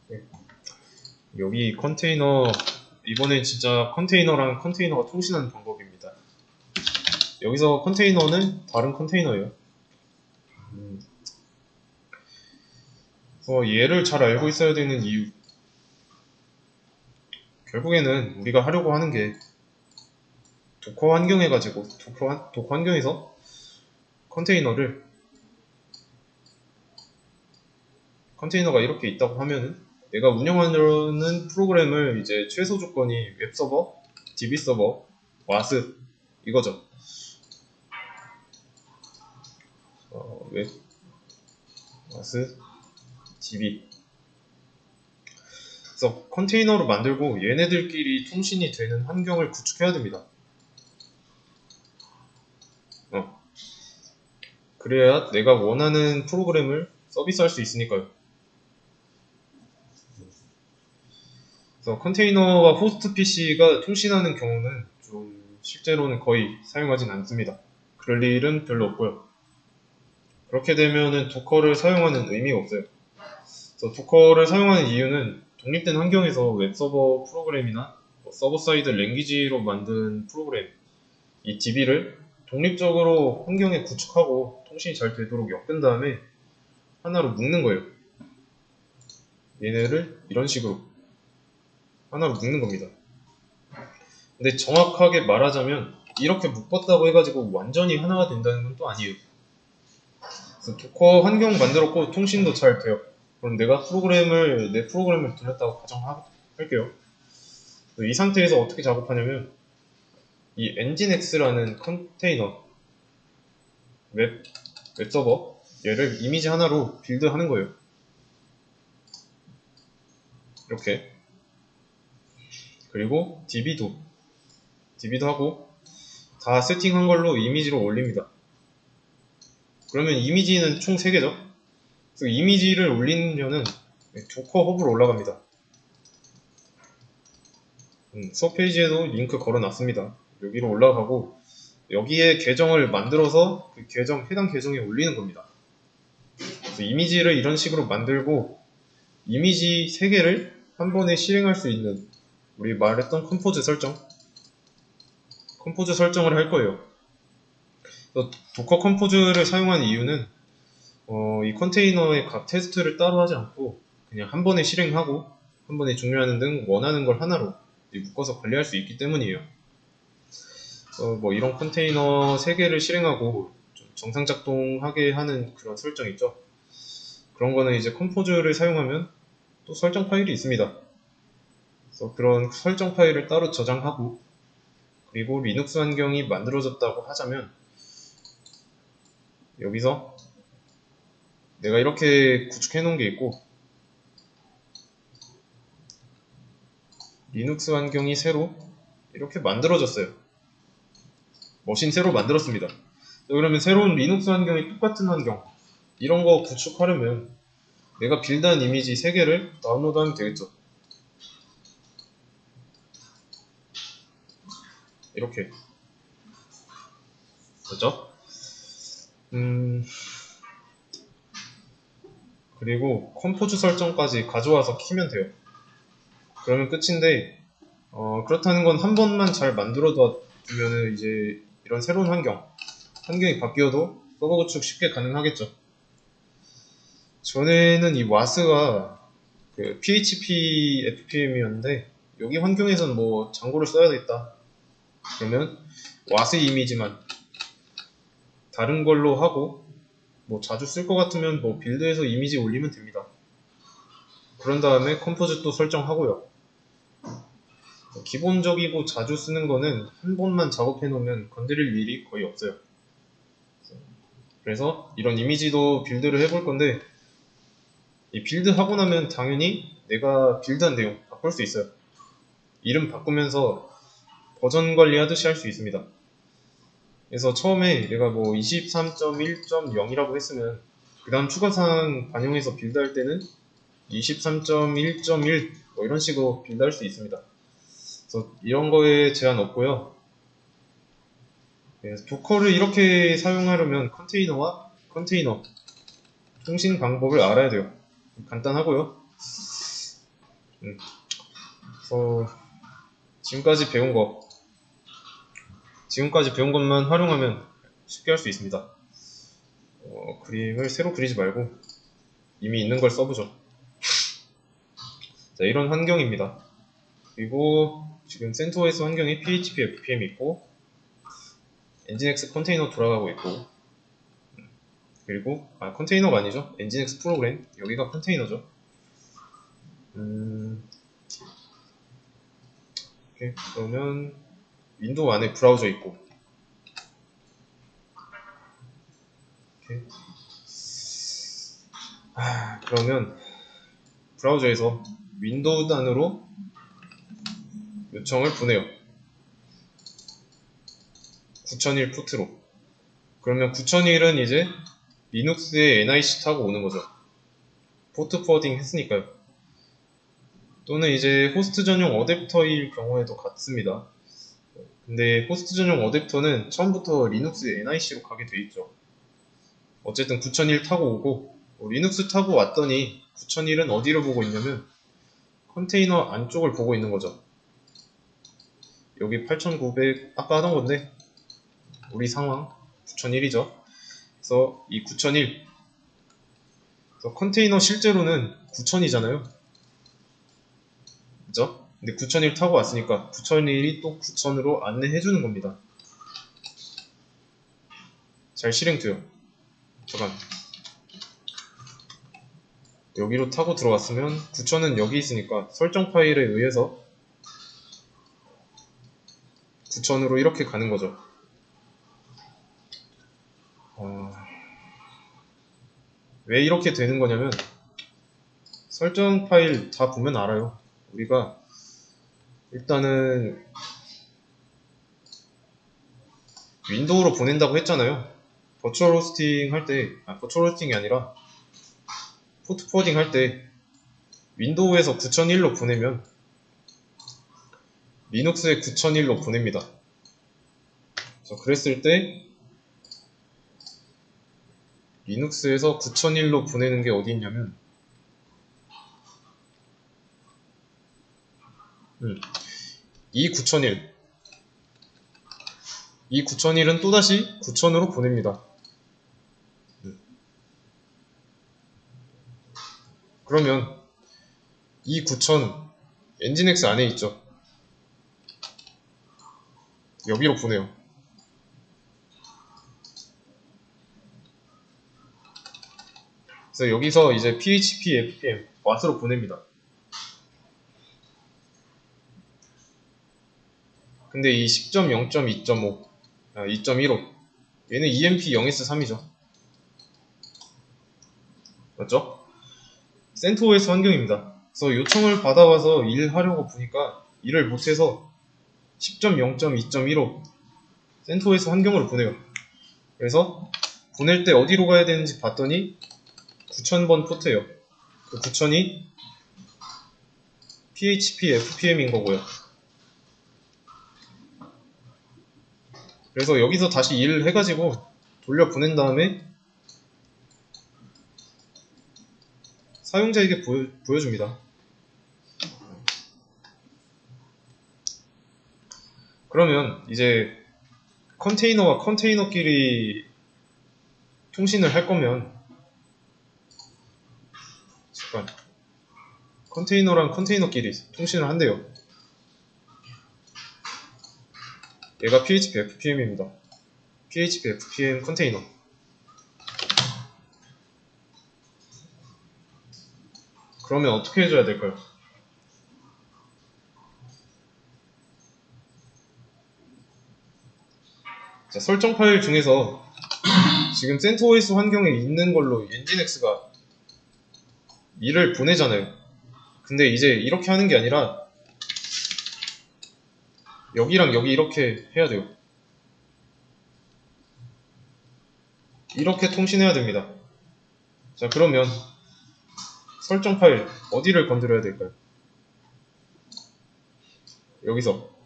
네. 여기 컨테이너, 이번엔 진짜 컨테이너랑 컨테이너가 통신하는 방법입니다. 여기서 컨테이너는 다른 컨테이너예요. 얘를 잘 알고 있어야 되는 이유, 결국에는 우리가 하려고 하는 게 도커 환경에 가지고 도커 환경에서 컨테이너가 이렇게 있다고 하면은 내가 운영하는 프로그램을 이제 최소 조건이 웹서버, DB서버, 와스 이거죠. 웹, 와스, DB. 그래서 컨테이너로 만들고 얘네들끼리 통신이 되는 환경을 구축해야 됩니다. 그래야 내가 원하는 프로그램을 서비스할 수 있으니까요. 그래서 컨테이너와 호스트 PC가 통신하는 경우는 좀 실제로는 거의 사용하진 않습니다. 그럴 일은 별로 없고요. 그렇게 되면은 도커를 사용하는 의미가 없어요. 그래서 도커를 사용하는 이유는 독립된 환경에서 웹서버 프로그램이나 서버 사이드 랭귀지로 만든 프로그램, 이 DB를 독립적으로 환경에 구축하고 통신이 잘 되도록 엮은 다음에 하나로 묶는 거예요. 얘네를 이런 식으로 하나로 묶는 겁니다. 근데 정확하게 말하자면 이렇게 묶었다고 해가지고 완전히 하나가 된다는 건 또 아니에요. 그래서 도커 환경 만들었고 통신도 잘 돼요. 그럼 내가 내 프로그램을 돌렸다고 가정할게요. 이 상태에서 어떻게 작업하냐면 이 엔진X라는 컨테이너 웹서버 얘를 이미지 하나로 빌드하는 거예요. 이렇게. 그리고 DB도 하고 다 세팅한 걸로 이미지로 올립니다. 그러면 이미지는 총 3개죠. 그래서 이미지를 올리려면 도커 허브로 올라갑니다. 수업 페이지에도 링크 걸어놨습니다. 여기로 올라가고 여기에 계정을 만들어서 그 해당 계정에 올리는 겁니다. 그래서 이미지를 이런 식으로 만들고 이미지 3개를 한 번에 실행할 수 있는 우리 말했던 컴포즈 설정을 할 거예요. 도커 컴포즈를 사용하는 이유는 이 컨테이너의 각 테스트를 따로 하지 않고 그냥 한 번에 실행하고 한 번에 종료하는 등 원하는 걸 하나로 묶어서 관리할 수 있기 때문이에요. 이런 컨테이너 3개를 실행하고 정상 작동하게 하는 그런 설정 있죠. 그런 거는 이제 컴포즈를 사용하면 또 설정 파일이 있습니다. 그래서 그런 설정 파일을 따로 저장하고 그리고 리눅스 환경이 만들어졌다고 하자면 여기서 내가 이렇게 구축해 놓은 게 있고 리눅스 환경이 새로 이렇게 만들어졌어요. 머신 새로 만들었습니다. 그러면 새로운 리눅스 환경이 똑같은 환경 이런 거 구축하려면 내가 빌드한 이미지 3개를 다운로드하면 되겠죠. 이렇게 그죠? 그리고 컴포즈 설정까지 가져와서 키면 돼요. 그러면 끝인데 그렇다는 건 한 번만 잘 만들어 두면은 이제 이런 새로운 환경이 바뀌어도 서버 구축 쉽게 가능하겠죠. 전에는 이 와스가 그 PHP FPM이었는데 여기 환경에서는 뭐 장고를 써야겠다. 그러면 와스 이미지만 다른 걸로 하고 뭐 자주 쓸 것 같으면 뭐 빌드에서 이미지 올리면 됩니다. 그런 다음에 컴포즈 또 설정하고요. 기본적이고 자주 쓰는 거는 한 번만 작업해 놓으면 건드릴 일이 거의 없어요. 그래서 이런 이미지도 빌드를 해볼 건데 이 빌드 하고 나면 당연히 내가 빌드한 내용 바꿀 수 있어요. 이름 바꾸면서 버전 관리하듯이 할 수 있습니다. 그래서 처음에 내가 뭐 23.1.0이라고 했으면 그 다음 추가사항 반영해서 빌드할 때는 23.1.1 뭐 이런 식으로 빌드할 수 있습니다. 그래서 이런 거에 제한 없고요. 도커를 이렇게 사용하려면 컨테이너와 컨테이너 통신 방법을 알아야 돼요. 간단하고요. 그래서 지금까지 배운 것만 활용하면 쉽게 할 수 있습니다. 그림을 새로 그리지 말고 이미 있는 걸 써보죠. 자, 이런 환경입니다. 그리고 지금 CentOS 환경에 PHP FPM 있고 엔진엑스 컨테이너 돌아가고 있고, 그리고 컨테이너가 아니죠. 엔진엑스 프로그램, 여기가 컨테이너죠. 오케이. 그러면 윈도우 안에 브라우저 있고, 오케이. 그러면 브라우저에서 윈도우 단으로 요청을 보내요. 9001 포트로. 그러면 9001은 이제 리눅스의 NIC 타고 오는 거죠. 포트 포워딩 했으니까요. 또는 이제 호스트 전용 어댑터일 경우에도 같습니다. 근데 호스트 전용 어댑터는 처음부터 리눅스 NIC로 가게 돼 있죠. 어쨌든 9001 타고 오고, 리눅스 타고 왔더니 9001은 어디를 보고 있냐면 컨테이너 안쪽을 보고 있는 거죠. 여기 8900 아까 하던 건데 우리 상황 9001이죠. 그래서 이 9001, 그래서 컨테이너 실제로는 9000이잖아요. 그죠? 근데 9001 타고 왔으니까 9001이 또 9000으로 안내해주는 겁니다. 잘 실행돼요. 잠깐, 여기로 타고 들어왔으면 9000은 여기 있으니까 설정 파일에 의해서 9000으로 이렇게 가는 거죠. 왜 이렇게 되는 거냐면 설정 파일 다 보면 알아요. 우리가 일단은 윈도우로 보낸다고 했잖아요. 버추얼 호스팅 할 때, 버추얼 호스팅이 아니라 포트 포워딩 할 때 윈도우에서 9001로 보내면 리눅스에 9001로 보냅니다. 그래서 그랬을 때 리눅스에서 9001로 보내는 게 어디 있냐면 이 9001, 이 9001은 또다시 9000으로 보냅니다. 그러면 이 9000 엔진엑스 안에 있죠. 여기로 보내요. 그래서 여기서 이제 PHP, FPM, 왓으로 보냅니다. 근데 이 10.0.2.5, 2.15, 얘는 EMP 0S3이죠. 맞죠? CentOS 환경입니다. 그래서 요청을 받아와서 일하려고 보니까 일을 못해서 10.0.2.15 CentOS 환경으로 보내요. 그래서 보낼 때 어디로 가야 되는지 봤더니 9000번 포트예요. 그 9000이 PHP FPM인 거고요. 그래서 여기서 다시 일을 해가지고 돌려 보낸 다음에 사용자에게 보여줍니다. 그러면 이제 컨테이너와 컨테이너끼리 통신을 할 거면, 잠깐, 컨테이너랑 컨테이너끼리 통신을 한대요. 얘가 PHP FPM입니다. PHP FPM 컨테이너. 그러면 어떻게 해줘야 될까요? 자, 설정 파일 중에서 지금 CentOS 환경에 있는 걸로 엔진엑스가 일을 보내잖아요. 근데 이제 이렇게 하는 게 아니라 여기랑 여기 이렇게 해야 돼요. 이렇게 통신해야 됩니다. 자, 그러면 설정 파일 어디를 건드려야 될까요? 여기서.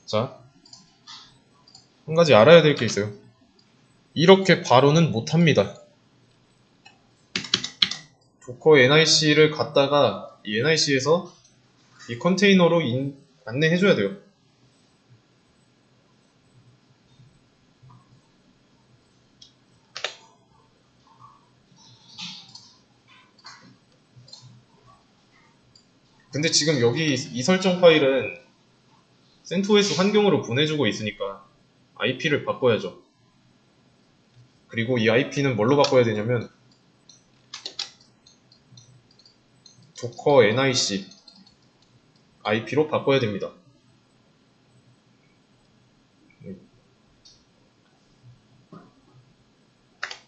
자, 한 가지 알아야 될 게 있어요. 이렇게 바로는 못합니다. 도커 NIC를 갖다가 이 NIC에서 이 컨테이너로 안내해줘야 돼요. 근데 지금 여기 이 설정 파일은 CentOS 환경으로 보내주고 있으니까 IP를 바꿔야죠. 그리고 이 IP는 뭘로 바꿔야 되냐면 도커 NIC IP로 바꿔야 됩니다.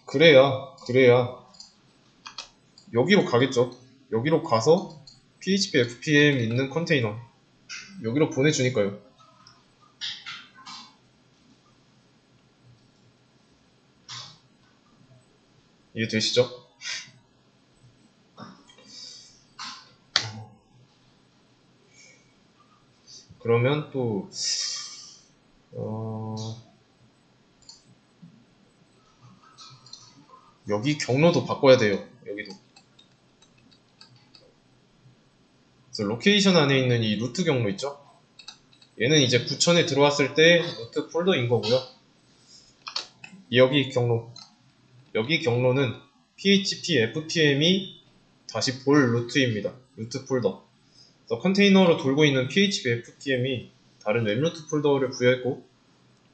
그래야 여기로 가겠죠. 여기로 가서 PHP FPM 있는 컨테이너 여기로 보내주니까요. 이해되시죠? 그러면 또 여기 경로도 바꿔야 돼요. 여기도. 그래서 로케이션 안에 있는 이 루트 경로 있죠? 얘는 이제 구천에 들어왔을 때 루트 폴더인 거고요. 여기 경로는 PHP FPM이 다시 볼 루트입니다. 루트 폴더. 그래서 컨테이너로 돌고 있는 PHP FPM이 다른 웹 루트 폴더를 부여했고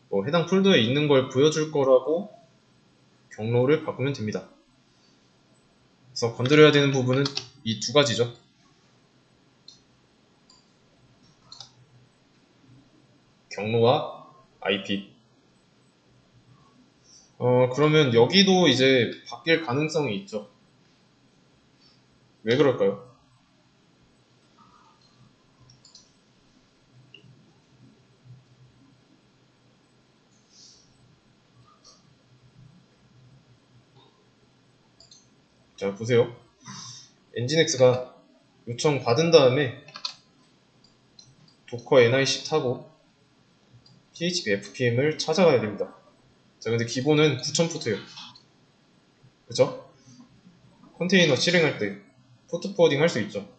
뭐 해당 폴더에 있는 걸 보여줄 거라고 경로를 바꾸면 됩니다. 그래서 건드려야 되는 부분은 이 두 가지죠. 경로와 IP. 그러면 여기도 이제 바뀔 가능성이 있죠. 왜 그럴까요? 자, 보세요. 엔진엑스가 요청 받은 다음에 도커 NIC 타고 PHP FPM을 찾아가야 됩니다. 자, 근데 기본은 9000푸트예요. 그죠? 컨테이너 실행할 때 포트 포워딩 할 수 있죠.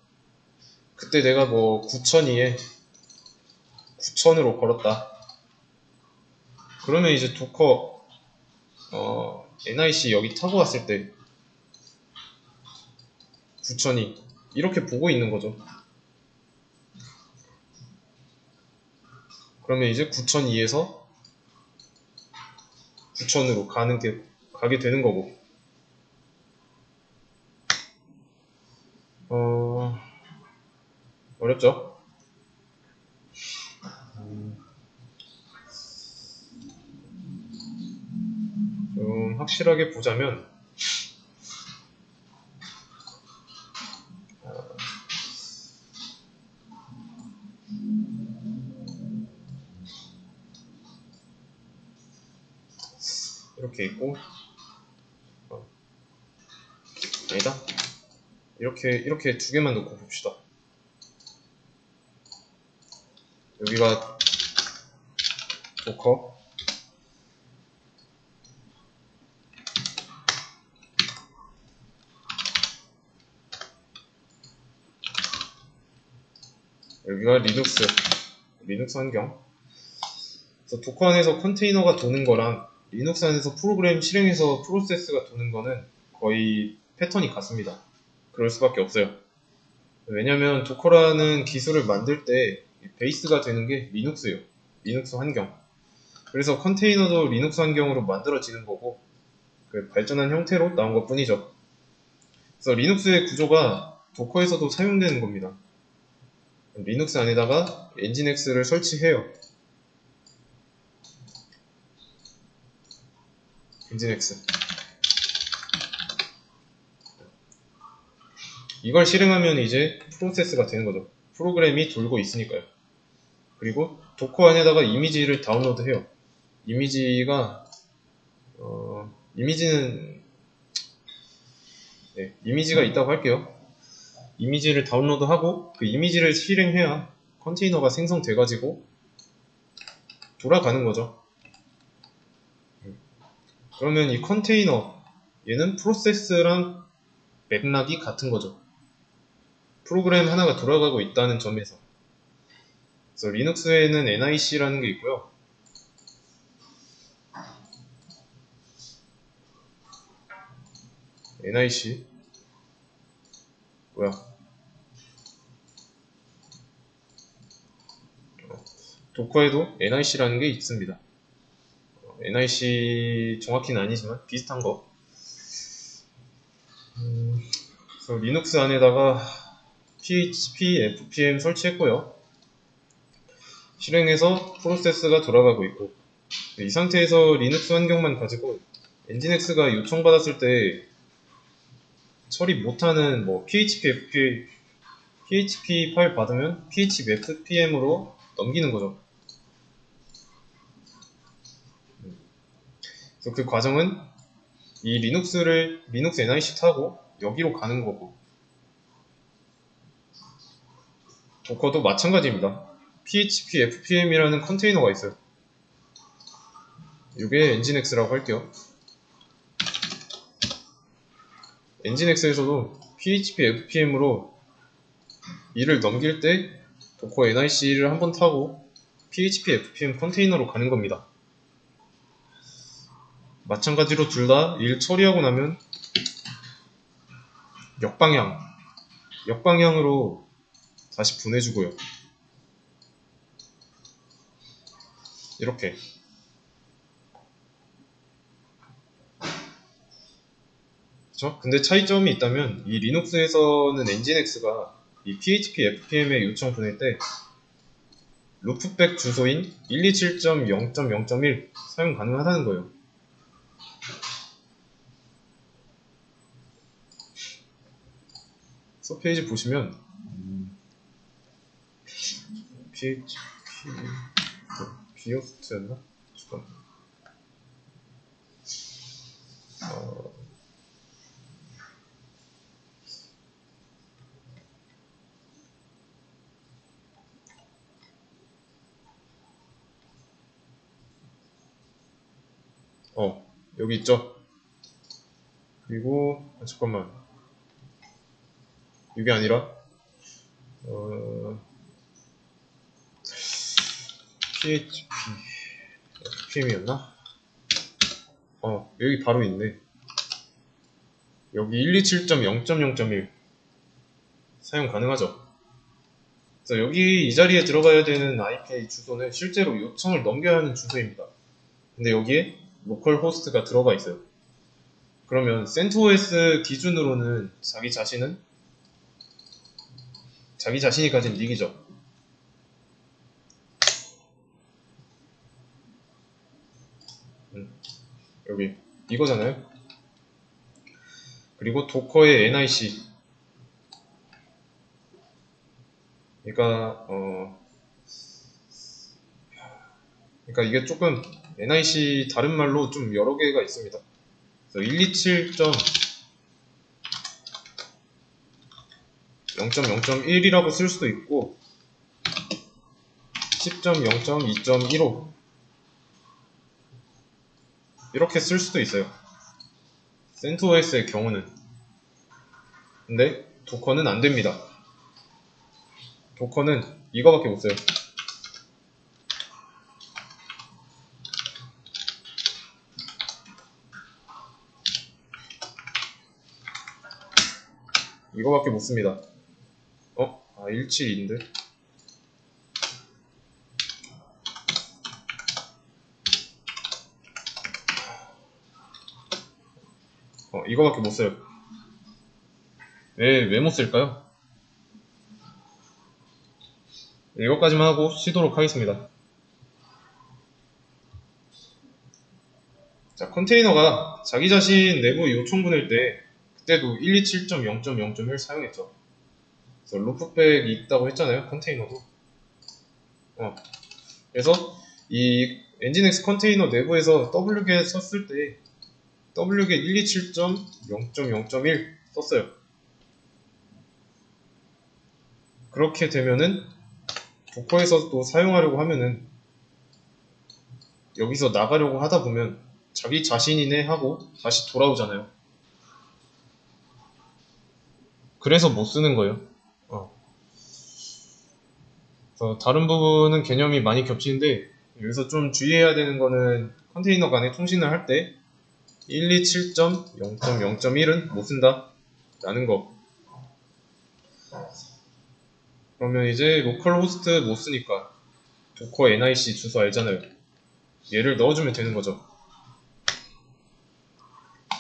그때 내가 뭐 9002에 9000으로 걸었다. 그러면 이제 도커 NIC 여기 타고 왔을 때 9002 이렇게 보고 있는 거죠. 그러면 이제 9002에서 9000으로 가게 되는 거고. 어렵죠? 좀 확실하게 보자면 이렇게 있고 아니다. 이렇게 두 개만 놓고 봅시다. 여기가 도커 여기가 리눅스 환경. 그래서 도커 안에서 컨테이너가 도는 거랑 리눅스 안에서 프로그램 실행해서 프로세스가 도는 거는 거의 패턴이 같습니다. 그럴 수밖에 없어요. 왜냐면 도커라는 기술을 만들 때 베이스가 되는 게 리눅스예요. 리눅스 환경. 그래서 컨테이너도 리눅스 환경으로 만들어지는 거고 그 발전한 형태로 나온 것 뿐이죠. 그래서 리눅스의 구조가 도커에서도 사용되는 겁니다. 리눅스 안에다가 엔진엑스를 설치해요. 엔진엑스. 이걸 실행하면 이제 프로세스가 되는 거죠. 프로그램이 돌고 있으니까요. 그리고 도커 안에다가 이미지를 다운로드해요. 이미지가 이미지가 있다고 할게요. 이미지를 다운로드하고 그 이미지를 실행해야 컨테이너가 생성돼가지고 돌아가는 거죠. 그러면 이 컨테이너, 얘는 프로세스랑 맥락이 같은 거죠. 프로그램 하나가 돌아가고 있다는 점에서. 그래서 리눅스에는 NIC라는 게 있고요. NIC 뭐야? 도커에도 NIC라는 게 있습니다. NIC 정확히는 아니지만 비슷한 거. 그래서 리눅스 안에다가 PHP, FPM 설치했고요. 실행해서 프로세스가 돌아가고 있고, 이 상태에서 리눅스 환경만 가지고 엔진엑스가 요청받았을 때 처리 못하는 뭐 PHP 파일 받으면 PHP FPM으로 넘기는 거죠. 그래서 그 과정은 이 리눅스 NIC 타고 여기로 가는 거고, 도커도 마찬가지입니다. PHP FPM이라는 컨테이너가 있어요. 이게 엔진엑스라고 할게요. 엔진엑스에서도 PHP FPM으로 이를 넘길 때 도커 NIC를 한번 타고 PHP FPM 컨테이너로 가는 겁니다. 마찬가지로 둘 다 일 처리하고 나면 역방향으로 다시 보내주고요. 이렇게. 그쵸? 근데 차이점이 있다면 이 리눅스에서는 엔진엑스가 이 PHP FPM에 요청 보낼 때 루프백 주소인 127.0.0.1 사용 가능하다는 거예요. 서 페이지 보시면 PHP 비오스트였나? 잠깐. 여기 있죠. 그리고 잠깐만, 이게 아니라 PHP FPM이었나? 여기 바로 있네. 여기 127.0.0.1 사용 가능하죠. 그래서 여기 이 자리에 들어가야 되는 IP 주소는 실제로 요청을 넘겨야 하는 주소입니다. 근데 여기에 로컬 호스트가 들어가 있어요. 그러면 CentOS 기준으로는 자기 자신이 가진 닉이죠. 여기 이거잖아요. 그리고 도커의 NIC. 그러니까 이게 조금 NIC 다른 말로 좀 여러 개가 있습니다. 127.0.0.1이라고 쓸 수도 있고 10.0.2.15 이렇게 쓸 수도 있어요. CentOS의 경우는. 근데 도커는 안 됩니다. 도커는 이거밖에 못 써요. 이거밖에 못 씁니다. 17인데. 이거밖에 못 써요. 왜 못 쓸까요? 이것까지만 하고 쉬도록 하겠습니다. 자, 컨테이너가 자기 자신 내부 요청 보낼 때 그때도 127.0.0.1 사용했죠. 그래서 루프백이 있다고 했잖아요. 컨테이너도. 그래서 이 엔진엑스 컨테이너 내부에서 wget 썼을 때 wget 127.0.0.1 썼어요. 그렇게 되면은 도커에서 또 사용하려고 하면은 여기서 나가려고 하다 보면 자기 자신이네 하고 다시 돌아오잖아요. 그래서 못 쓰는 거예요. 그래서 다른 부분은 개념이 많이 겹치는데 여기서 좀 주의해야 되는 거는 컨테이너 간에 통신을 할 때 127.0.0.1은 못 쓴다 라는 거. 그러면 이제 로컬 호스트 못 쓰니까 도커 nic 주소 알잖아요. 얘를 넣어주면 되는 거죠.